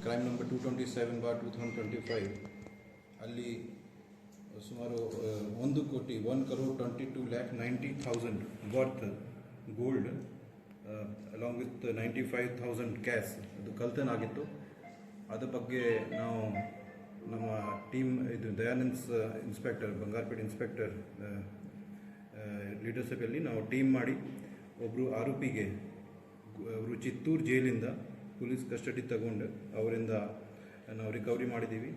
Crime number 227/2025 ಅಲ್ಲಿ ಸುಮಾರು 1,22,90,000 worth gold along with 95,000 cash ಅದು ಕಳ್ತನ ಆಗಿತ್ತು. ಅದ್ರ ಬಗ್ಗೆ ನಾವು ನಮ್ಮ ಟೀಮ್ ಇದು ದಯಾನಂದ್ ಇನ್ಸ್ಪೆಕ್ಟರ್ ಬಂಗಾರಪೇಟೆ ಇನ್ಸ್ಪೆಕ್ಟರ್ ಲೀಡರ್ಶಿಪ್ಪಲ್ಲಿ ನಾವು ಟೀಮ್ ಮಾಡಿ ಒಬ್ಬರು ಆರೋಪಿಗೆ ಅವರು ಚಿತ್ತೂರು ಜೈಲಿಂದ ಪೊಲೀಸ್ ಕಸ್ಟಡಿ ತಗೊಂಡು ಅವರಿಂದ ನಾವು ರಿಕವರಿ ಮಾಡಿದ್ದೀವಿ.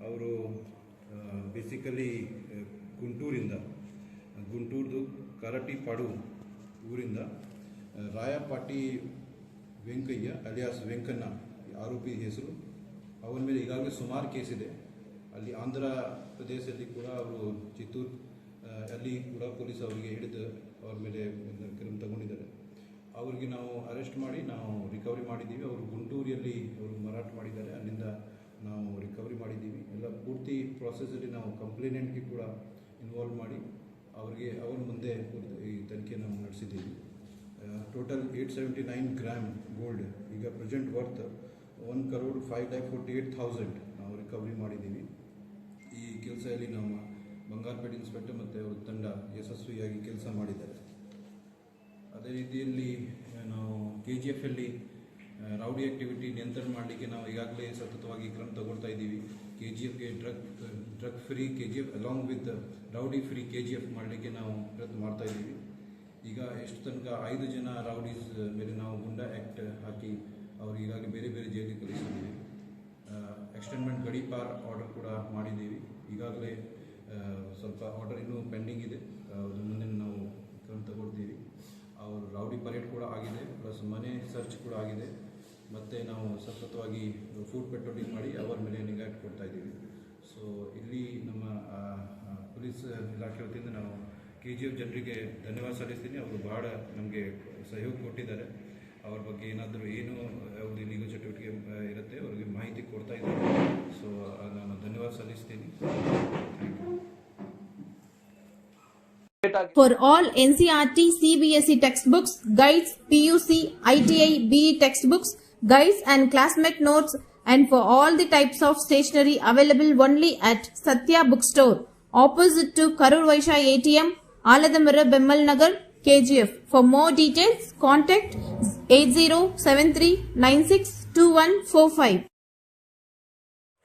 ಅವರು ಬೇಸಿಕಲಿ ಗುಂಟೂರ್ದು ಕರಟಿಪಾಡು ಊರಿಂದ ರಾಯಪಾಟಿ ವೆಂಕಯ್ಯ ಅಲಿಯಾಸ್ ವೆಂಕಣ್ಣ ಆರೋಪಿ ಹೆಸರು. ಅವನ ಮೇಲೆ ಈಗಾಗಲೇ ಸುಮಾರು ಕೇಸ್ ಇದೆ. ಅಲ್ಲಿ ಆಂಧ್ರ ಪ್ರದೇಶದಲ್ಲಿ ಕೂಡ ಅವರು ಚಿತ್ತೂರು ಅಲ್ಲಿ ಕೂಡ ಪೊಲೀಸ್ ಅವರಿಗೆ ಹಿಡಿದು ಅವ್ರ ಮೇಲೆ ಕ್ರಮ ತಗೊಂಡಿದ್ದಾರೆ. ಅವ್ರಿಗೆ ನಾವು ಅರೆಸ್ಟ್ ಮಾಡಿ ನಾವು ರಿಕವರಿ ಮಾಡಿದ್ದೀವಿ. ಅವರು ಗುಂಟೂರಿಯಲ್ಲಿ ಅವರು ಮಾರಾಟ ಮಾಡಿದ್ದಾರೆ, ಅಲ್ಲಿಂದ ನಾವು ರಿಕವರಿ ಮಾಡಿದ್ದೀವಿ. ಎಲ್ಲ ಪೂರ್ತಿ ಪ್ರಾಸೆಸಲ್ಲಿ ನಾವು ಕಂಪ್ಲೇನೆಂಟ್ಗೆ ಕೂಡ ಇನ್ವಾಲ್ವ್ ಮಾಡಿ ಅವ್ರ ಮುಂದೆ ಈ ತನಿಖೆ ನಾವು ನಡೆಸಿದ್ದೀವಿ. ಟೋಟಲ್ 879 ಗ್ರಾಮ್ ಗೋಲ್ಡ್ ಈಗ ಪ್ರೆಸೆಂಟ್ ವರ್ತ್ 1,05,48,000 ನಾವು ರಿಕವರಿ ಮಾಡಿದ್ದೀವಿ. ಈ ಕೆಲಸದಲ್ಲಿ ನಮ್ಮ ಬಂಗಾರಪೇಟೆ ಇನ್ಸ್ಪೆಕ್ಟರ್ ಮತ್ತು ಅವ್ರ ತಂಡ ಯಶಸ್ವಿಯಾಗಿ ಕೆಲಸ ಮಾಡಿದ್ದಾರೆ. ಅದೇ ರೀತಿಯಲ್ಲಿ ನಾವು KGF ಅಲ್ಲಿ ರೌಡಿ ಆ್ಯಕ್ಟಿವಿಟಿ ನಿಯಂತ್ರಣ ಮಾಡಲಿಕ್ಕೆ ನಾವು ಈಗಾಗಲೇ ಸತತವಾಗಿ ಕ್ರಮ ತಗೊಳ್ತಾ ಇದ್ದೀವಿ. KGFಗೆ drug free KGF along with rowdy free KGF ಮಾಡಲಿಕ್ಕೆ ನಾವು ಪ್ರಯತ್ನ ಮಾಡ್ತಾ ಇದ್ದೀವಿ. ಈಗ ಎಷ್ಟು ತನಕ 5 ಜನ ರೌಡೀಸ್ ಮೇಲೆ ನಾವು ಗುಂಡಾ ಆ್ಯಕ್ಟ್ ಹಾಕಿ ಅವ್ರು ಈಗಾಗಲೇ ಬೇರೆ ಬೇರೆ ಜೈಲಿಗೆ ಕಳಿಸಿದ್ದೀವಿ. ಎಕ್ಸ್ಟೆಂಡ್ಮೆಂಟ್ ಗಡೀಪಾರ್ ಆರ್ಡರ್ ಕೂಡ ಮಾಡಿದ್ದೀವಿ. ಈಗಾಗಲೇ ಸ್ವಲ್ಪ ಆರ್ಡರ್ ಇನ್ನೂ ಪೆಂಡಿಂಗ್ ಇದೆ, ಅದ್ರ ಮುಂದೆ ನಾವು ಕ್ರಮ ತಗೊಳ್ತೀವಿ. ಅವರು ರೌಡಿ ಪರೇಡ್ ಕೂಡ ಆಗಿದೆ, ಪ್ಲಸ್ ಮನೆ ಸರ್ಚ್ ಕೂಡ ಆಗಿದೆ. ಮತ್ತು ನಾವು ಸತತವಾಗಿ ಫುಡ್ ಪೆಟ್ರೋಲಿಂಗ್ ಮಾಡಿ ಅವರ ಮೇಲೆ ನಿಗಾ ಕೊಡ್ತಾ ಇದ್ದೀವಿ. ಸೊ ಇಲ್ಲಿ ನಮ್ಮ ಪೊಲೀಸ್ ಇಲಾಖೆ ವತಿಯಿಂದ ನಾವು KGF ಜನರಿಗೆ ಧನ್ಯವಾದ ಸಲ್ಲಿಸ್ತೀನಿ. ಅವರು ಬಹಳ ನಮಗೆ ಸಹಯೋಗ ಕೊಟ್ಟಿದ್ದಾರೆ. ಅವ್ರ ಬಗ್ಗೆ ಏನಾದರೂ ಏನು ಯಾವುದು ಇಲ್ಲಿಗಲ್ ಚಟುವಟಿಕೆ ಇರುತ್ತೆ ಅವ್ರಿಗೆ ಮಾಹಿತಿ ಕೊಡ್ತಾ ಇದ್ದಾರೆ. ಸೊ ನಾನು ಧನ್ಯವಾದ ಸಲ್ಲಿಸ್ತೀನಿ. For all NCERT, CBSE textbooks, guides, PUC, ITI, BE textbooks, guides and classmate notes, and for all the types of stationery available only at Satya Bookstore, opposite to Karur Vaishya ATM, Aladamara, Bemmal Nagar, KGF. For more details, contact 8073962145.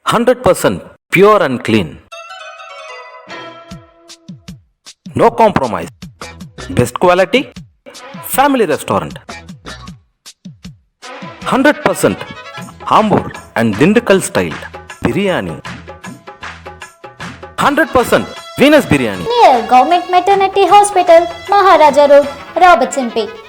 100% pure and clean. No compromise. Best quality. Family restaurant. 100% Ambur and Dindukal style biryani. 100% Venus biryani. Near Government Maternity Hospital, Maharaja Road, Robertson Pet.